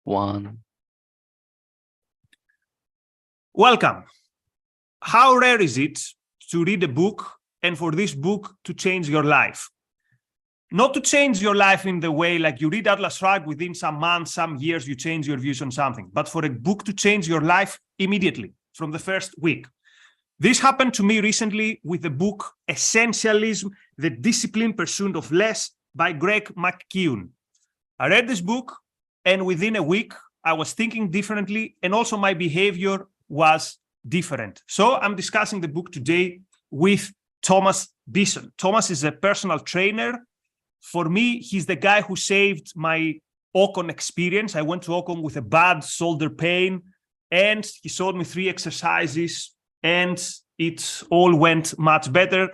One. Welcome. How rare is it to read a book and for this book to change your life? Not to change your life in the way like you read Atlas Shrugged, within some months, some years, you change your views on something, but for a book to change your life immediately from the first week. This happened to me recently with the book Essentialism, The Disciplined Pursuit of Less by Greg McKeown. I read this book and within a week, I was thinking differently and also my behavior was different. So I'm discussing the book today with Thomas Bison. Thomas is a personal trainer. For me, he's the guy who saved my Ocon experience. I went to Ocon with a bad shoulder pain and he showed me 3 exercises and it all went much better.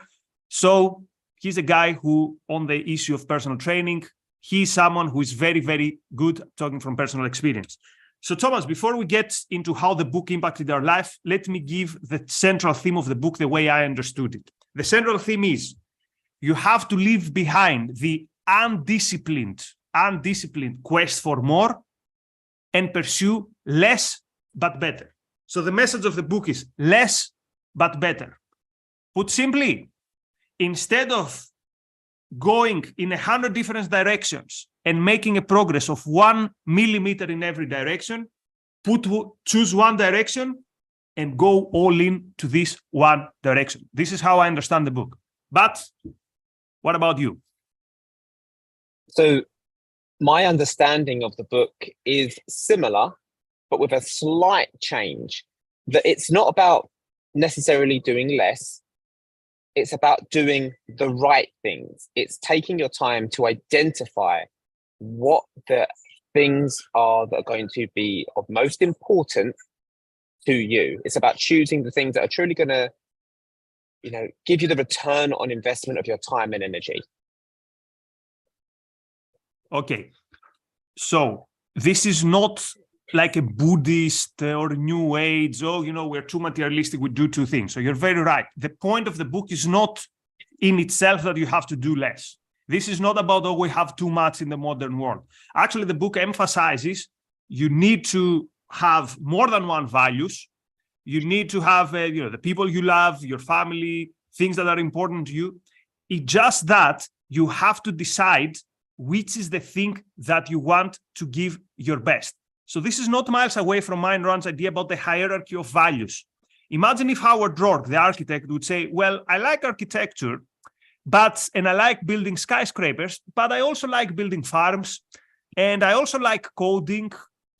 So he's a guy who, on the issue of personal training, he's someone who is very, very good talking from personal experience. So Thomas, before we get into how the book impacted our life, let me give the central theme of the book the way I understood it. The central theme is you have to leave behind the undisciplined quest for more and pursue less but better. So the message of the book is less but better. Put simply, instead of going in 100 different directions and making a progress of 1 millimeter in every direction, choose one direction and go all in to this one direction. This is how I understand the book. But what about you? So my understanding of the book is similar, but with a slight change. That it's not about necessarily doing less. It's about doing the right things. It's taking your time to identify what the things are that are going to be of most important to you. It's about choosing the things that are truly going to, give you the return on investment of your time and energy. Okay. So this is not like a Buddhist or New Age, we're too materialistic, we do 2 things. So you're very right. The point of the book is not in itself that you have to do less. This is not about, we have too much in the modern world. Actually, the book emphasizes you need to have more than one values. You need to have, the people you love, your family, things that are important to you. It's just that you have to decide which is the thing that you want to give your best. So this is not miles away from Ayn Rand's idea about the hierarchy of values. Imagine if Howard Roark, the architect, would say, well, I like architecture, and I like building skyscrapers, but I also like building farms, and I also like coding,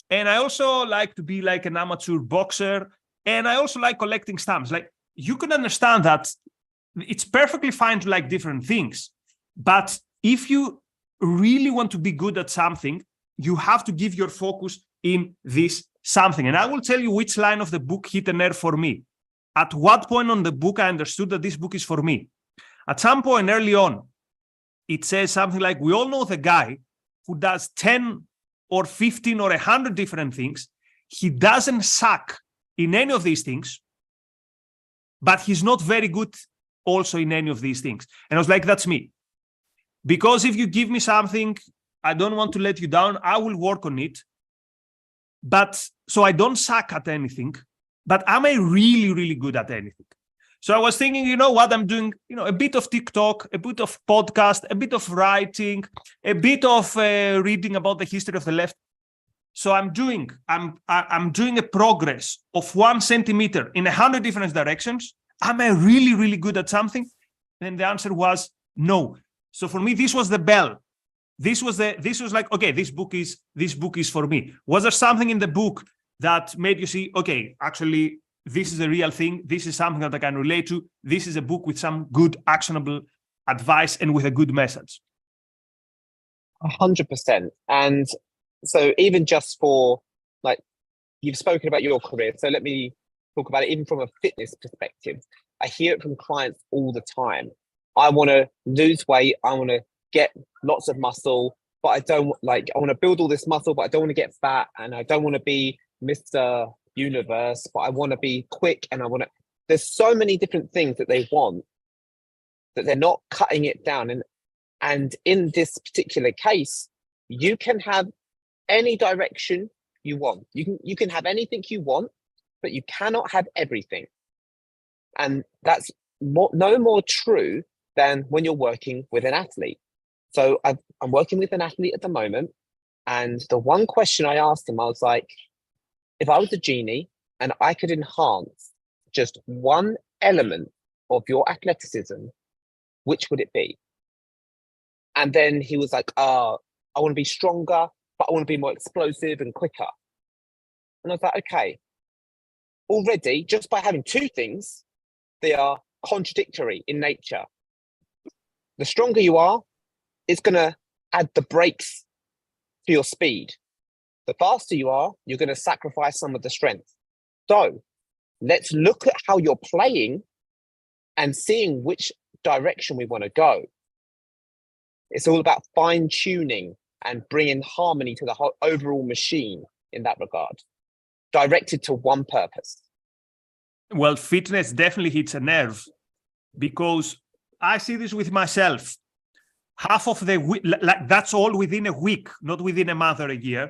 and I also like to be like an amateur boxer, and I also like collecting stamps. Like, you can understand that it's perfectly fine to like different things, but if you really want to be good at something, you have to give your focus in this something. And I will tell you which line of the book hit a nerve for me. At what point on the book I understood that this book is for me? At some point early on, it says something like, we all know the guy who does 10 or 15 or 100 different things. He doesn't suck in any of these things, but he's not very good also in any of these things. And I was like, that's me. Because if you give me something, I don't want to let you down, I will work on it. But so I don't suck at anything, but am I really, really good at anything? So I was thinking, what I'm doing, a bit of TikTok, a bit of podcast, a bit of writing, a bit of reading about the history of the left. So I'm doing a progress of 1 centimeter in 100 different directions. Am I really, really good at something? And the answer was no. So for me, this was the bell. This was like, okay, this book is for me. Was there something in the book that made you see, okay, actually, this is a real thing. This is something that I can relate to. This is a book with some good, actionable advice and with a good message. 100%. And so even just for, like, you've spoken about your career. So let me talk about it even from a fitness perspective. I hear it from clients all the time. I want to lose weight. I want to get lots of muscle, but I want to build all this muscle, but I don't want to get fat, and I don't want to be Mr. Universe, but I want to be quick, and there's so many different things that they want that they're not cutting it down. And in this particular case, you can have any direction you want. You can have anything you want, but you cannot have everything. And that's no more true than when you're working with an athlete. So I'm working with an athlete at the moment, and the one question I asked him, I was like, if I was a genie and I could enhance just one element of your athleticism, which would it be? And then he was like, I want to be stronger, but I want to be more explosive and quicker. And I was like, okay, already just by having two things, they are contradictory in nature. The stronger you are, it's going to add the brakes to your speed. The faster you are, you're going to sacrifice some of the strength. So let's look at how you're playing and seeing which direction we want to go. It's all about fine tuning and bringing harmony to the whole overall machine in that regard, directed to one purpose. Well, fitness definitely hits a nerve, because I see this with myself. Half of the week, like that's all within a week, not within a month or a year.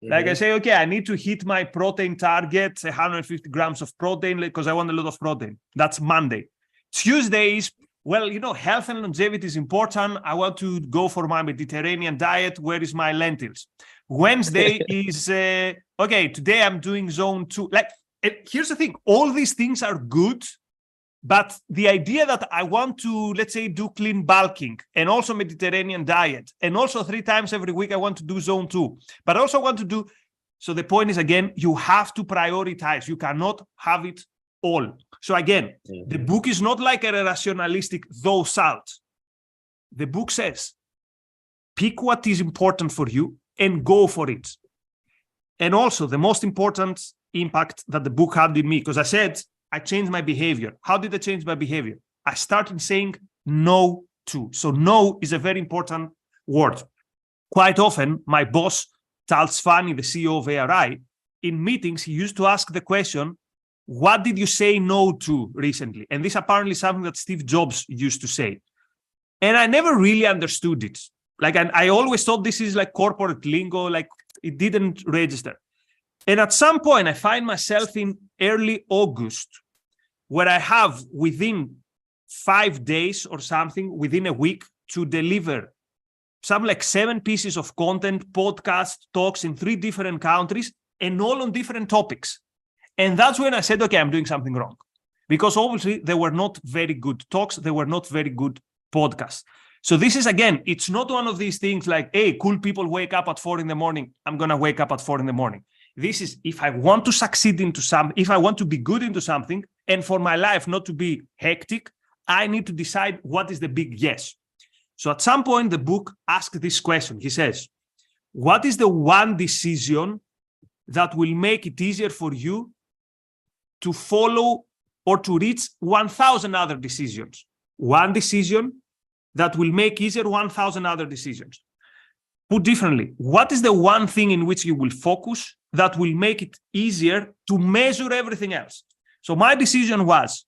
Mm-hmm. Like I say, okay, I need to hit my protein target, 150 grams of protein, because I want a lot of protein. That's Monday. Tuesday is, well, health and longevity is important. I want to go for my Mediterranean diet. Where is my lentils? Wednesday is, okay, today I'm doing zone 2. Like, here's the thing. All these things are good. But the idea that I want to, let's say, do clean bulking and also Mediterranean diet, and also 3 times every week I want to do zone 2, but I also want to do. So the point is, again, you have to prioritize. You cannot have it all. So again, the book is not like a rationalistic though salt. The book says, pick what is important for you and go for it. And also the most important impact that the book had in me, because I said, I changed my behavior. How did I change my behavior? I started saying no to. So no is a very important word. Quite often, my boss, Charles Fanny, the CEO of ARI, in meetings, he used to ask the question, what did you say no to recently? And this apparently is something that Steve Jobs used to say. And I never really understood it. Like, I always thought this is like corporate lingo, like it didn't register. And at some point, I find myself in early August, where I have within 5 days or something, within a week, to deliver some like 7 pieces of content, podcast talks in 3 different countries, and all on different topics. And that's when I said, okay, I'm doing something wrong. Because obviously they were not very good talks. They were not very good podcasts. So this is, again, it's not one of these things like, hey, cool people wake up at 4 a.m. I'm going to wake up at 4 a.m. This is, if I want to succeed into something, if I want to be good into something, and for my life not to be hectic, I need to decide what is the big yes. So at some point, the book asks this question. He says, what is the one decision that will make it easier for you to follow or to reach 1,000 other decisions? One decision that will make easier 1,000 other decisions. Put differently, what is the one thing in which you will focus that will make it easier to measure everything else? So my decision was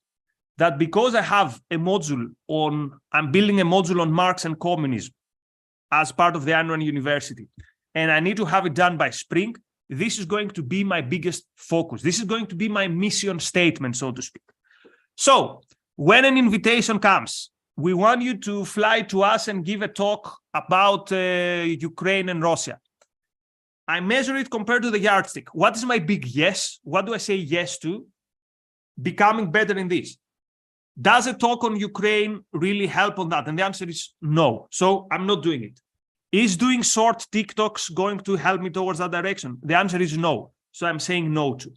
that because I have a module on, I'm building a module on Marx and communism as part of the Ayn Rand University, and I need to have it done by spring, this is going to be my biggest focus. This is going to be my mission statement, so to speak. So when an invitation comes, we want you to fly to us and give a talk about Ukraine and Russia. I measure it compared to the yardstick. What is my big yes? What do I say yes to? Becoming better in this. Does a talk on Ukraine really help on that? And the answer is no. So I'm not doing it. Is doing short TikToks going to help me towards that direction? The answer is no. So I'm saying no to.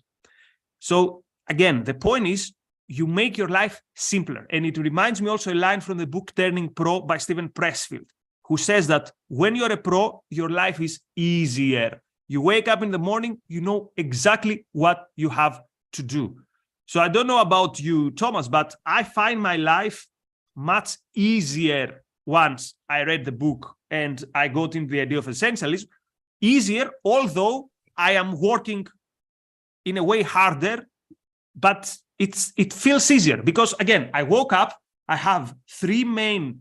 So again, the point is, you make your life simpler. And it reminds me also a line from the book Turning Pro by Steven Pressfield, who says that when you're a pro, your life is easier. You wake up in the morning, you know exactly what you have to do. So I don't know about you, Thomas, but I find my life much easier once I read the book and I got into the idea of essentialism. Easier, although I am working in a way harder, but it feels easier because, again, I woke up, I have 3 main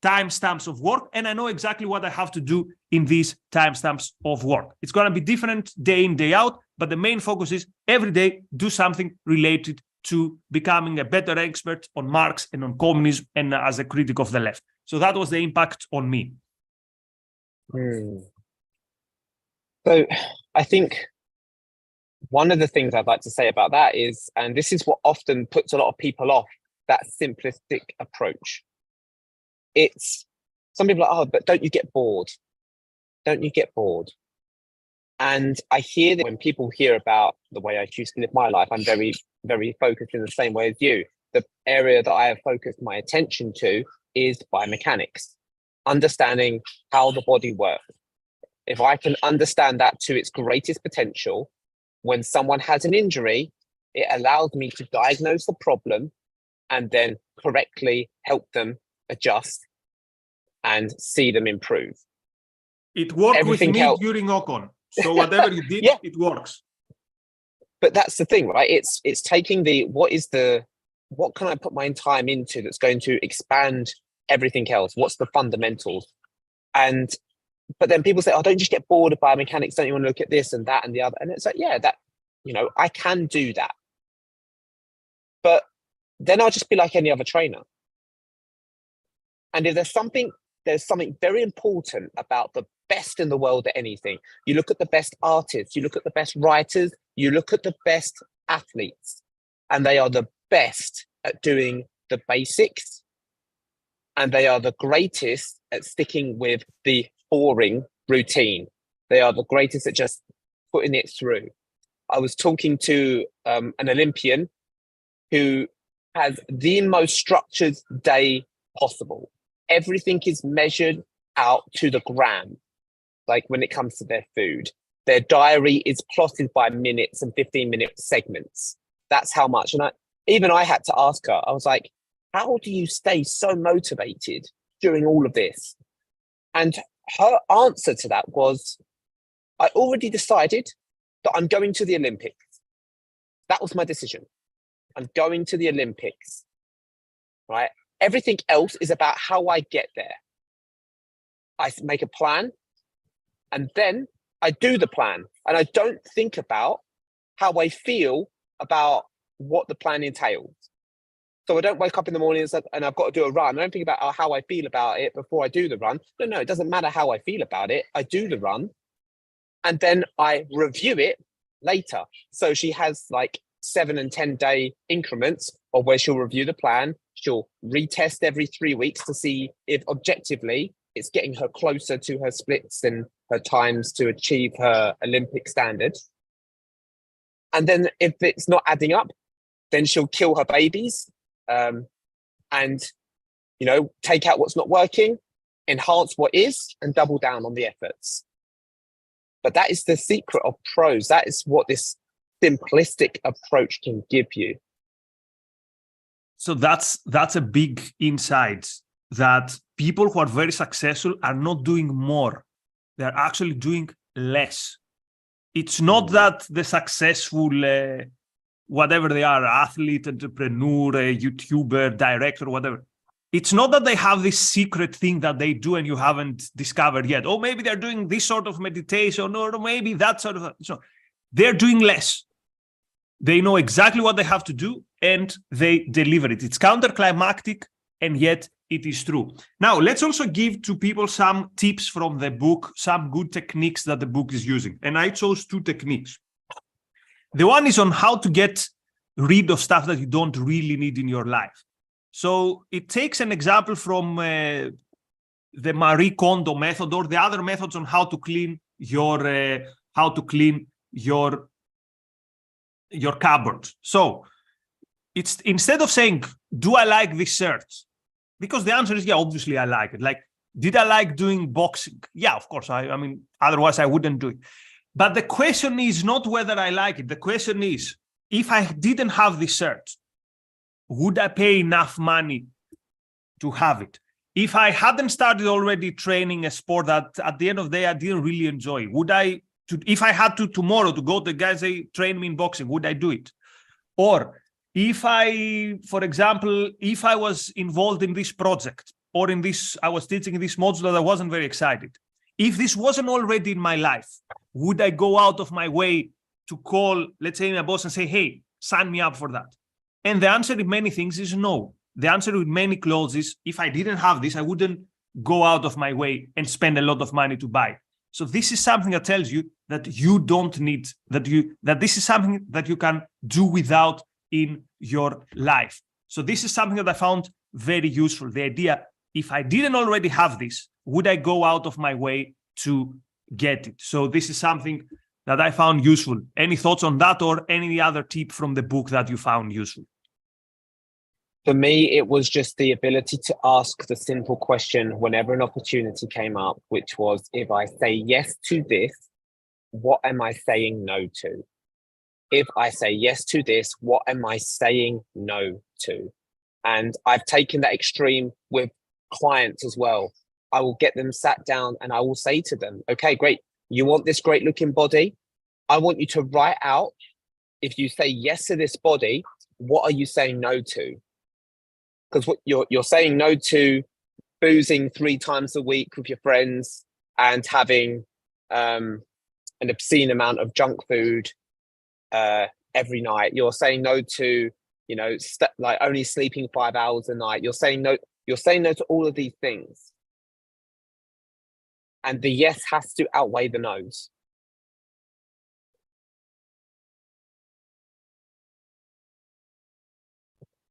timestamps of work, and I know exactly what I have to do in these timestamps of work. It's going to be different day in, day out, but the main focus is every day do something related to becoming a better expert on Marx and on communism and as a critic of the left. So that was the impact on me. So I think one of the things I'd like to say about that is, and this is what often puts a lot of people off, that simplistic approach. It's, some people are like, oh, but don't you get bored? Don't you get bored? And I hear that when people hear about the way I choose to live my life, I'm very, very focused in the same way as you. The area that I have focused my attention to is biomechanics, understanding how the body works. If I can understand that to its greatest potential, when someone has an injury, it allows me to diagnose the problem and then correctly help them adjust and see them improve. It worked Everything with me else during Ocon. So whatever you did, yeah. It works. But that's the thing, right? It's taking what can I put my time into that's going to expand everything else? What's the fundamentals? But then people say, oh, don't you just get bored of biomechanics? Don't you want to look at this and that and the other? And it's like, yeah, that, I can do that. But then I'll just be like any other trainer. And if there's something very important about the best in the world at anything. You look at the best artists, you look at the best writers, you look at the best athletes, and they are the best at doing the basics. And they are the greatest at sticking with the boring routine. They are the greatest at just putting it through. I was talking to an Olympian who has the most structured day possible. Everything is measured out to the gram, like when it comes to their food. Their diary is plotted by minutes and 15-minute segments. That's how much. And I had to ask her, I was like, how do you stay so motivated during all of this? And her answer to that was, I already decided that I'm going to the Olympics. That was my decision. I'm going to the Olympics, right? Everything else is about how I get there. I make a plan, and then I do the plan. And I don't think about how I feel about what the plan entails. So I don't wake up in the morning and I've got to do a run. I don't think about how I feel about it before I do the run. No, it doesn't matter how I feel about it. I do the run, and then I review it later. So she has like 7 and 10 day increments of where she'll review the plan. She'll retest every 3 weeks to see if objectively it's getting her closer to her splits and her times to achieve her Olympic standard. And then if it's not adding up, then she'll kill her babies and, take out what's not working, enhance what is, and double down on the efforts. But that is the secret of pros. That is what this simplistic approach can give you. So that's a big insight, that people who are very successful are not doing more. They're actually doing less. It's not that the successful, whatever they are, athlete, entrepreneur, YouTuber, director, whatever. It's not that they have this secret thing that they do and you haven't discovered yet. Or maybe they're doing this sort of meditation, or maybe that sort of. So they're doing less. They know exactly what they have to do and they deliver it. It's counterclimactic, and yet it is true. Now, let's also give to people some tips from the book, some good techniques that the book is using. And I chose 2 techniques. The one is on how to get rid of stuff that you don't really need in your life. So it takes an example from the Marie Kondo method, or the other methods on how to clean your cupboard. So it's, instead of saying, do I like this shirt? Because the answer is, yeah, obviously I like it. Like, did I like doing boxing? Yeah, of course. I mean, otherwise I wouldn't do it. But the question is not whether I like it. The question is, if I didn't have this shirt, would I pay enough money to have it? If I hadn't started already training a sport that at the end of the day I didn't really enjoy, if I had to tomorrow to go to the guys say, train me in boxing, would I do it? Or if I, for example, if I was involved in this project or in this, I was teaching in this module that I wasn't very excited. If this wasn't already in my life, would I go out of my way to call, let's say, my boss and say, hey, sign me up for that? And the answer in many things is no. The answer with many clothes is, if I didn't have this, I wouldn't go out of my way and spend a lot of money to buy. So this is something that tells you that you don't need, that this is something that you can do without in your life. So this is something that I found very useful. The idea, if I didn't already have this, would I go out of my way to get it? So this is something that I found useful. Any thoughts on that, or any other tip from the book that you found useful? For me, it was just the ability to ask the simple question whenever an opportunity came up, which was, if I say yes to this, what am I saying no to? If I say yes to this, what am I saying no to? And I've taken that extreme with clients as well. I will get them sat down and I will say to them, okay, great. You want this great looking body? I want you to write out, if you say yes to this body, what are you saying no to? Because what you're saying no to boozing 3 times a week with your friends and having an obscene amount of junk food every night. You're saying no to, you know, like only sleeping 5 hours a night. You're saying no to all of these things. And the yes has to outweigh the no's.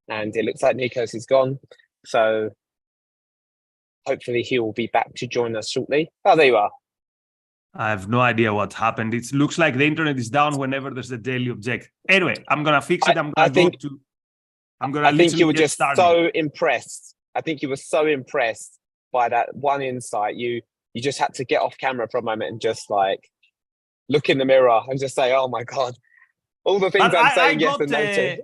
And it looks like Nikos is gone. So hopefully he will be back to join us shortly. Oh, there you are. I have no idea what happened. It looks like the internet is down whenever there's a daily object. Anyway, I'm going to fix it. I think you were just so impressed. I think you were so impressed by that one insight. You just had to get off camera for a moment and just like look in the mirror and just say, oh my God, all the things I'm saying yes and no to.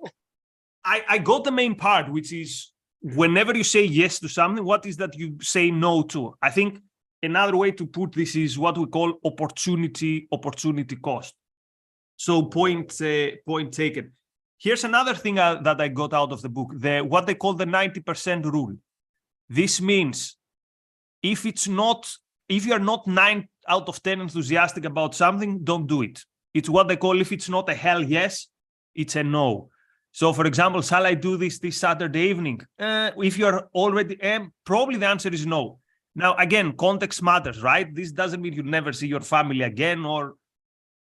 I got the main part, which is whenever you say yes to something, what is that you say no to? I think another way to put this is what we call opportunity cost. So point taken. Here's another thing that I got out of the book, what they call the 90% rule. This means if you're not 9 out of 10 enthusiastic about something, don't do it. It's what they call, if it's not a hell yes, it's a no. So, for example, shall I do this Saturday evening? If you're already probably the answer is no. Now, again, context matters, right? This doesn't mean you never see your family again,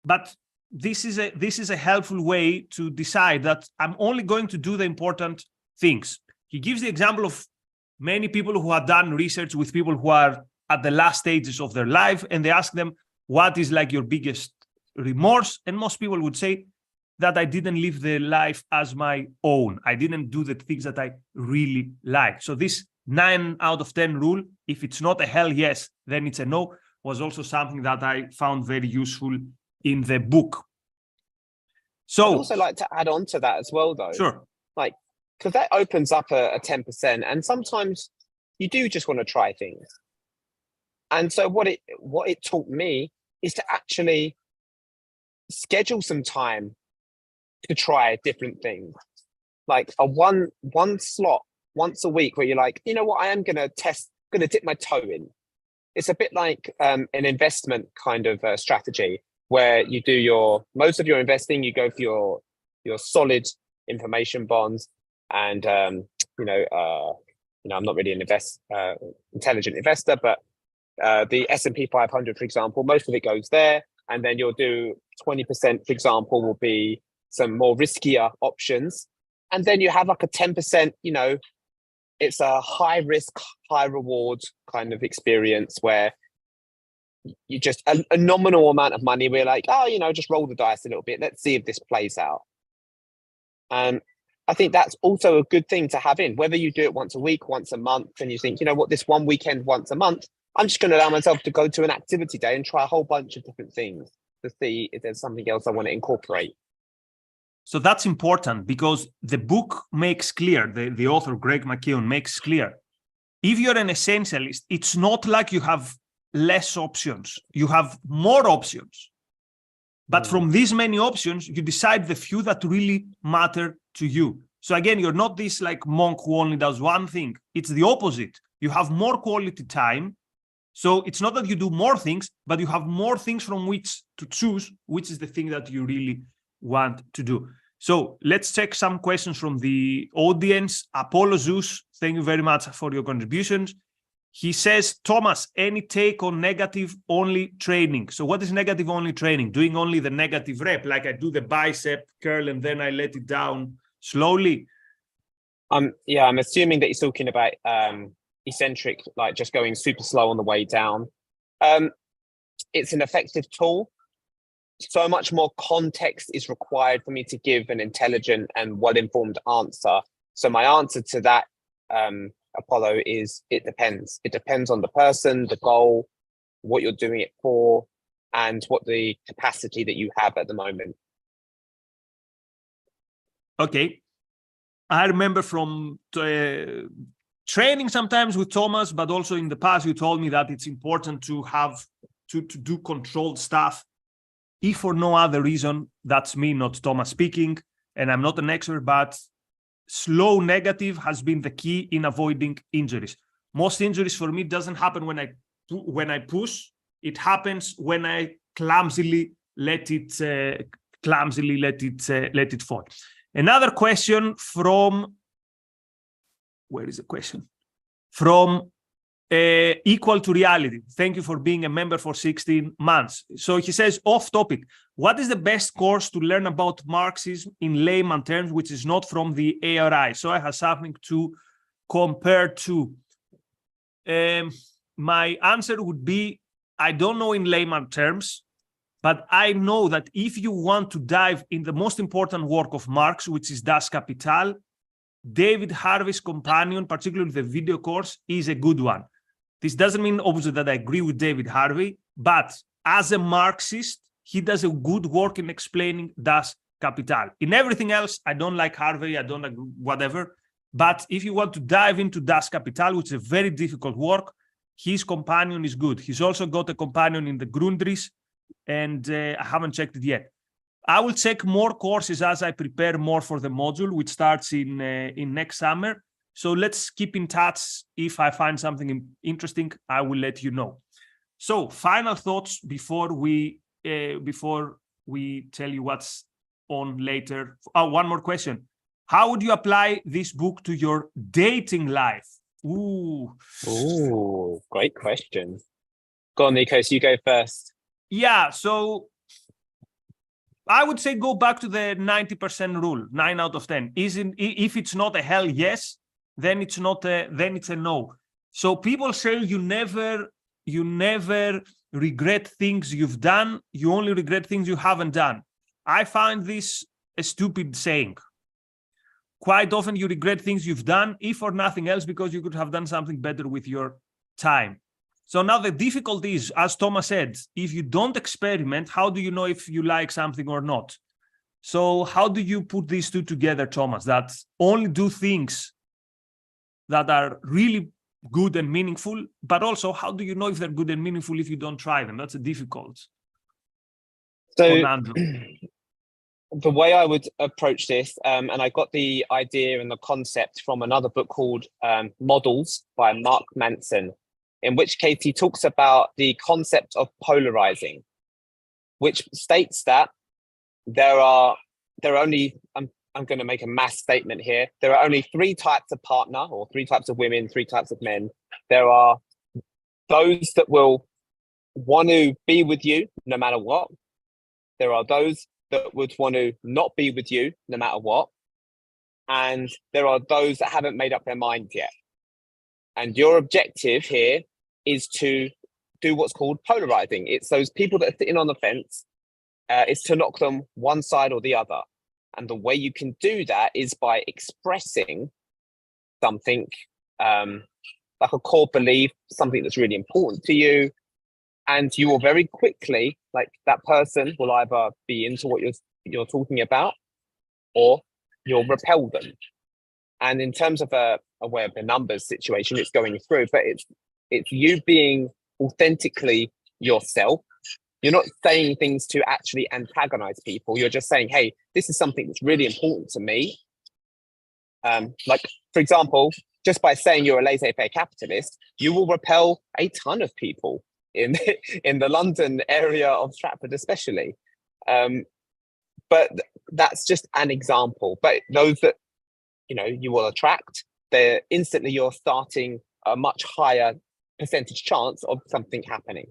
but this is a helpful way to decide that I'm only going to do the important things. He gives the example of many people who have done research with people who are at the last stages of their life, and they ask them, what is like your biggest remorse? And most people would say that I didn't live the life as my own. I didn't do the things that I really like. So this 9 out of 10 rule, if it's not a hell yes, then it's a no, was also something that I found very useful in the book. So I'd also like to add on to that as well, though. Sure. Like, because that opens up a 10%, and sometimes you do just want to try things. And so what it taught me is to actually schedule some time to try different things, like a one slot once a week where you're like, you know what, I am going to dip my toe in. It's a bit like an investment kind of strategy where you do most of your investing, you go for your solid information bonds, and I'm not really an intelligent investor, but the S&P 500, for example, most of it goes there, and then you'll do 20%, for example, will be some more riskier options. And then you have like a 10%, it's a high risk, high reward kind of experience where you just a nominal amount of money. We're like, just roll the dice a little bit. Let's see if this plays out. And I think that's also a good thing to have in, whether you do it once a week, once a month, and you think, you know what, this one weekend, once a month, I'm just going to allow myself to go to an activity day and try a whole bunch of different things to see if there's something else I want to incorporate. So that's important, because the book makes clear, the author, Greg McKeown, makes clear, if you're an essentialist, it's not like you have less options. You have more options. But from these many options, you decide the few that really matter to you. So again, you're not this like monk who only does one thing. It's the opposite. You have more quality time. So it's not that you do more things, but you have more things from which to choose, which is the thing that you really want to do. So let's check some questions from the audience. Apollo Zeus, thank you very much for your contributions. He says, Thomas, any take on negative only training? So what is negative only training? Doing only the negative rep, like I do the bicep curl and then I let it down slowly? Yeah, I'm assuming that he's talking about eccentric, like just going super slow on the way down. It's an effective tool. So much more context is required for me to give an intelligent and well-informed answer. So my answer to that, Apollo, is it depends. It depends on the person, the goal, what you're doing it for, and what the capacity that you have at the moment. Okay. I remember from training sometimes with Thomas, but also in the past, you told me that it's important to have to do controlled stuff. If for no other reason, that's me, not Thomas speaking, and I'm not an expert, but slow negative has been the key in avoiding injuries. Most injuries for me doesn't happen when I push. It happens when I clumsily let it fall. Another question from, where is the question? From Equal to Reality. Thank you for being a member for 16 months. So he says, off topic, what is the best course to learn about Marxism in layman terms, which is not from the ARI? So I have something to compare to. My answer would be, I don't know in layman terms, but I know that if you want to dive in the most important work of Marx, which is Das Kapital, David Harvey's companion, particularly the video course, is a good one. This doesn't mean obviously that I agree with David Harvey, but as a Marxist, he does a good work in explaining Das Kapital. In everything else, I don't like Harvey, I don't like whatever. But if you want to dive into Das Kapital, which is a very difficult work, his companion is good. He's also got a companion in the Grundrisse, and I haven't checked it yet. I will check more courses as I prepare more for the module, which starts in next summer. So let's keep in touch. If I find something interesting, I will let you know. So final thoughts before we tell you what's on later. Oh, one more question. How would you apply this book to your dating life? Ooh, Great question. Go on, Nikos, you go first. Yeah, so I would say go back to the 90% rule, 9 out of 10. If it's not a hell yes, then it's not then it's a no. So people say you never regret things you've done, you only regret things you haven't done. I find this a stupid saying. Quite often you regret things you've done, if for nothing else, because you could have done something better with your time. So now the difficulty is, as Thomas said, if you don't experiment, how do you know if you like something or not? So how do you put these two together, Thomas, that only do things that are really good and meaningful, but also how do you know if they're good and meaningful if you don't try them? That's a difficult conundrum. The way I would approach this, and I got the idea and the concept from another book called Models by Mark Manson, in which case he talks about the concept of polarizing, which states that there are only, I'm going to make a mass statement here, there are only 3 types of partner, or 3 types of women, 3 types of men. There are those that will want to be with you no matter what. There are those that would want to not be with you no matter what. And there are those that haven't made up their mind yet. And your objective here is to do what's called polarizing. It's those people that are sitting on the fence. It's to knock them one side or the other. And the way you can do that is by expressing something like a core belief, something that's really important to you. And you will very quickly, like that person will either be into what you're talking about, or you'll repel them. And in terms of a way of the numbers situation, it's going through, but it's you being authentically yourself. You're not saying things to actually antagonize people. You're just saying, hey, this is something that's really important to me. Like, for example, just by saying you're a laissez-faire capitalist, you will repel a ton of people in the London area of Stratford, especially. But that's just an example. But those that you will attract, they're instantly you're starting a much higher percentage chance of something happening.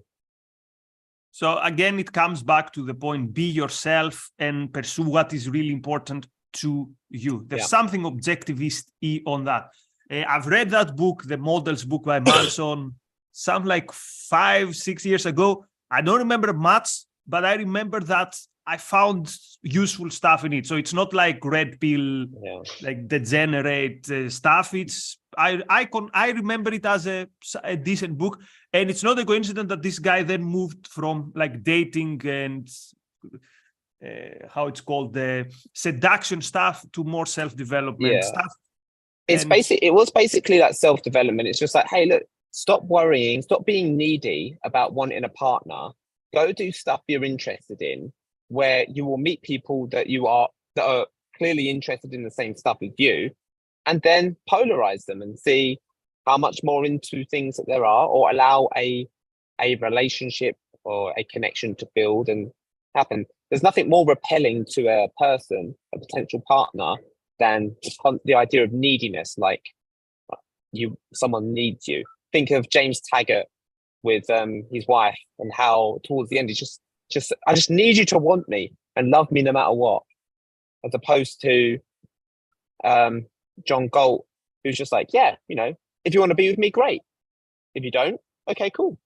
So again, it comes back to the point: be yourself and pursue what is really important to you. There's something objectivist on that. I've read that book, the Models book by Manson, something like 5-6 years ago. I don't remember much, but I remember that I found useful stuff in it. So it's not like red pill, like degenerate stuff. It's I remember it as a decent book, and it's not a coincidence that this guy then moved from like dating and how it's called, the seduction stuff, to more self-development stuff. It was basically that self-development. It's just like, hey, look, stop worrying, stop being needy about wanting a partner. Go do stuff you're interested in, where you will meet people that are clearly interested in the same stuff as you, and then polarize them and see how much more into things that there are, or allow a relationship or a connection to build and happen. There's nothing more repelling to a person, a potential partner, than the idea of neediness, like someone needs you. Think of James Taggart with his wife, and how towards the end he's just I just need you to want me and love me no matter what, as opposed to John Galt, who's just like, if you want to be with me, great. If you don't, okay, cool.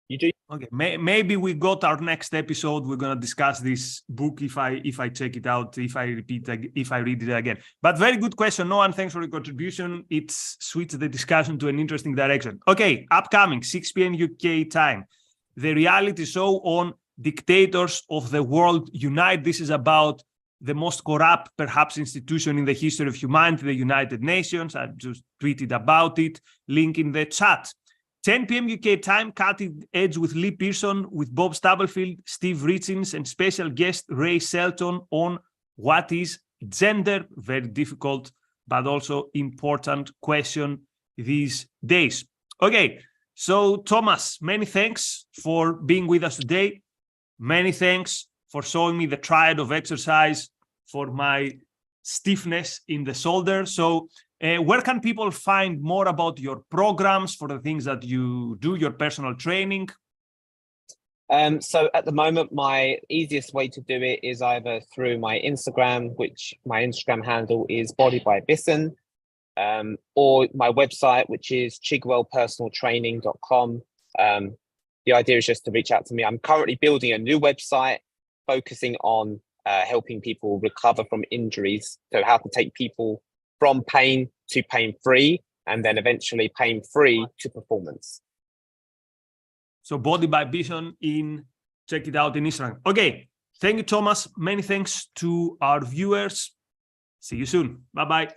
You do. Okay, maybe we got our next episode. We're gonna discuss this book if I check it out, if I read it again. But very good question, Noah. Thanks for your contribution. It's switched the discussion to an interesting direction. Okay, upcoming 6 p.m. UK time, the reality show on Dictators of the World Unite. This is about the most corrupt, perhaps, institution in the history of humanity, the United Nations. I just tweeted about it. Link in the chat. 10 p.m. UK time, Cutting Edge with Lee Pearson, with Bob Stubblefield, Steve Richins, and special guest Ray Shelton on what is gender. Very difficult, but also important question these days. Okay, so Thomas, many thanks for being with us today. Many thanks for showing me the triad of exercise for my stiffness in the shoulder. So where can people find more about your programs, for the things that you do, your personal training? So at the moment, my easiest way to do it is either through my Instagram, which my Instagram handle is Body by Bisson, or my website, which is chigwellpersonaltraining.com. The idea is just to reach out to me. I'm currently building a new website focusing on helping people recover from injuries. So how to take people from pain to pain-free, and then eventually pain-free to performance. So Body by Bisson, check it out in Instagram. Okay, thank you, Thomas. Many thanks to our viewers. See you soon. Bye-bye.